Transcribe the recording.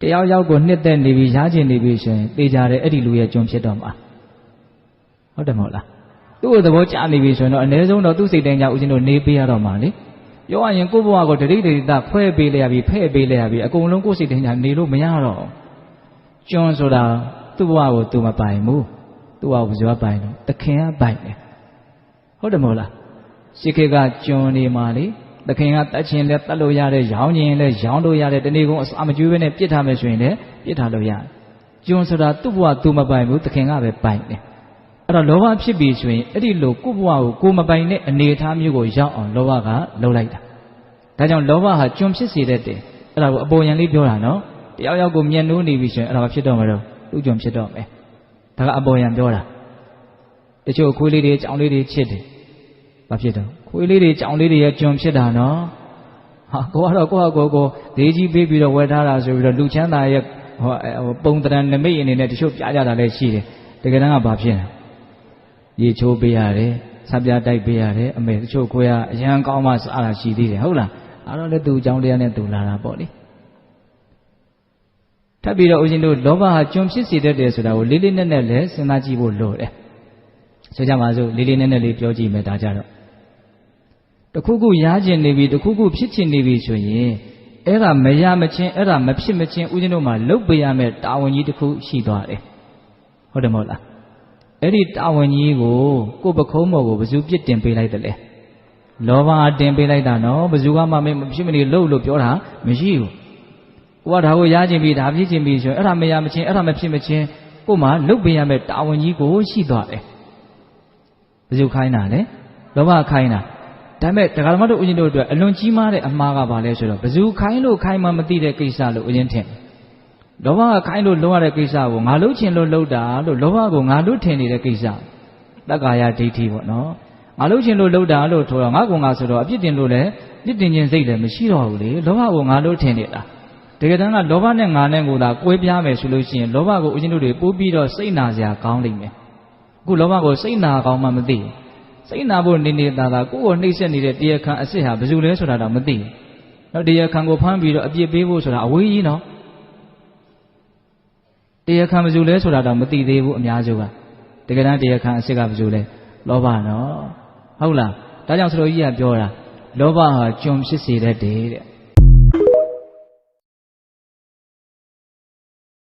တရားရောက်ကိုနှစ်သက်နေပြီရားကျင်နေပြီဆိုရင်သိကြတယ်အဲ့ဒီလူရဲ့ကျွန်ဖြစ်တော့မှာဟုတ်တယ်မဟုတ်လားသူ့ကိုသဘောကျနေပြီဆိုရင်တော့အ ਨੇ ဆုံးတော့သူ့စိတ်တိုင်းကြောင့်ဦးဇင်းတို့နေပေးရတော့မှာလေပြောရရင်ကိုယ့်ဘဝကိုတတိတတိတခွဲပေးလိုက်ရပြီဖဲ့ပေးလိုက်ရပြီအကုန်လုံးကိုယ့်စိတ်တိုင်းကြောင့်နေလို့မရတော့ကျွန်ဆိုတာသူ့ဘဝကိုသူမပိုင်ဘူးသူ့ဘဝကိုဘယ်သူကပိုင်တော့သခင်ကပိုင်တယ်ဟုတ်တယ်မဟုတ်လားရှိခေတ်ကကျွန်နေမှာလေသခင်ကတတ်ခြင်းလဲတတ်လို့ရတယ်ရောင်းခြင်းလဲရောင်းလို့ရတယ်တနေ့ကုန်အစာမကျွေးဘဲနဲ့ပြစ်ထားမယ်ဆိုရင်လည်းပြစ်ထားလို့ရတယ်ကျွန်ဆိုတာသူ့ဘဝသူမပိုင်ဘူးသခင်ကပဲပိုင်တယ်အဲ့တော့လောဘဖြစ်ပြီဆိုရင်အဲ့ဒီလိုကိုယ့်ဘဝကိုကိုမပိုင်တဲ့အနေအထားမျိုးကိုရောက်အောင်လောဘကလှုပ်လိုက်တာဒါကြောင့်လောဘဟာကျွန်ဖြစ်စေတတ်တယ်အဲ့ဒါကိုအပေါ်ယံလေးပြောတာနော်တယောက်ယောက်ကိုမျက်နှိုးနေပြီဆိုရင်အဲ့ဒါဖြစ်တော့မှာတော့သူ့ကျွန်ဖြစ်တော့မယ်ဒါကအပေါ်ယံပြောတာတချို့ခွေးလေးတွေကြောင်လေးတွေချစ်တယ်ဘာဖြစ်တော့ခွေးလေးတွေကြောင်လေးတွေရဲ့ကျွန်ဖြစ်တာနော်ဟာကိုကတော့ကိုယ့်ဟာကိုဒေးကြီးပေးပြီးတော့ဝယ်ထားတာဆိုပြီးတော့လူချမ်းသာရဲ့ပုံတရံနမိတ်အနေနဲ့တချို့ပြကြတာလည်းရှိတယ်တကယ်တမ်းကဘာဖြစ်လဲရေချိုးပေးရတယ်ဆပ်ပြားတိုက်ပေးရတယ်အမေတချို့ခွေးကအရန်ကောင်းမှစားတာရှိသေးတယ်ဟုတ်လားအဲ့တော့လည်းသူ့အကြောင်းတရားနဲ့သူလာတာပေါ့လေထပ်ပြီးတော့ဦးဇင်းတို့လောဘဟာကျွန်ဖြစ်စေတတ်တယ်ဆိုတာကိုလေးလေးနက်နက်လည်းစဉ်းစားကြည့်ဖို့လိုတယ်ဆိုကြပါစို့လေးလေးနက်နက်လေးပြောကြည့်မယ်ဒါကြတော့တခုခုရားကျင်နေပြီတခုခုဖြစ်ချင်နေပြီဆိုရင်အဲ့ဒါမရမချင်းအဲ့ဒါမဖြစ်မချင်းဦးဇင်းတို့မှာလုပ်ပေးရမယ်တာဝန်ကြီးတစ်ခုရှိသွားတယ်ဟုတ်တယ်မဟုတ်လားအဲ့ဒီတာဝန်ကြီးကိုပခုံးမော်ကိုဘယ်သူပြစ်တင်ပေးလိုက်တယ်လဲလောဘတင်ပေးလိုက်တာနော်ဘယ်သူကမှမဖြစ်မနေလှုပ်လို့ပြောတာမရှိဘူးကိုကဒါကိုရားကျင်ပြီဒါဖြစ်ချင်ပြီဆိုရင်အဲ့ဒါမရမချင်းအဲ့ဒါမဖြစ်မချင်းကိုမှလုပ်ပေးရမယ်တာဝန်ကြီးကိုရှိသွားတယ်ဘယ်သူခိုင်းတာလဲလောဘခိုင်းတာဒါပေမဲ့တရားဓမ္မတို့ဦးဇင်းတို့အတွက်အလွန်ကြီးမားတဲ့အမှားကဘာလဲဆိုတော့ဘယ်သူခိုင်းလို့ခိုင်းမှမသိတဲ့ကိစ္စလို့ဦးဇင်းထင်လောဘကခိုင်းလို့လုံးရတဲ့ကိစ္စကိုငါလှုပ်ချင်လို့လှုပ်တာလို့လောဘကိုငါလှုပ်ထင်နေတဲ့ကိစ္စတက္ကာယဒိဋ္ဌိပေါ့နော်ငါလှုပ်ချင်လို့လှုပ်တာလို့ထိုးတော့ငါကငါဆိုတော့အပြစ်တင်လို့လည်းပြစ်တင်ခြင်းစိတ်လည်းမရှိတော့ဘူးလေလောဘကိုငါလှုပ်ထင်နေတာတကယ်တမ်းကလောဘနဲ့ငါနဲ့ကိုသာကွဲပြားမယ်ဆိုလို့ရှိရင်လောဘကိုဦးဇင်းတို့တွေပိုးပြီးတော့စိတ်နာစရာကောင်းလိမ့်မယ်အခုလောဘကိုစိတ်နာကောင်းမှမသိဘူးစိတ်နာဖို့နေနေတာသာကိုယ့်ကိုနှိမ့်ဆက်နေတဲ့တရားခံအစ်စ်ဟာဘယ်သူလဲဆိုတာတော့မသိဘူး။နော်တရားခံကိုဖမ်းပြီးတော့အပြစ်ပေးဖို့ဆိုတာအဝေးကြီးနော်။တရားခံဘယ်သူလဲဆိုတာတော့မသိသေးဘူးအများစုက။တကယ်တမ်းတရားခံအစ်စ်ကဘယ်သူလဲလောဘနော်။ဟုတ်လား။ဒါကြောင့်ဆရာကြီးကပြောတာလောဘဟာကျွန်ဖြစ်စေတတ်တယ်တဲ့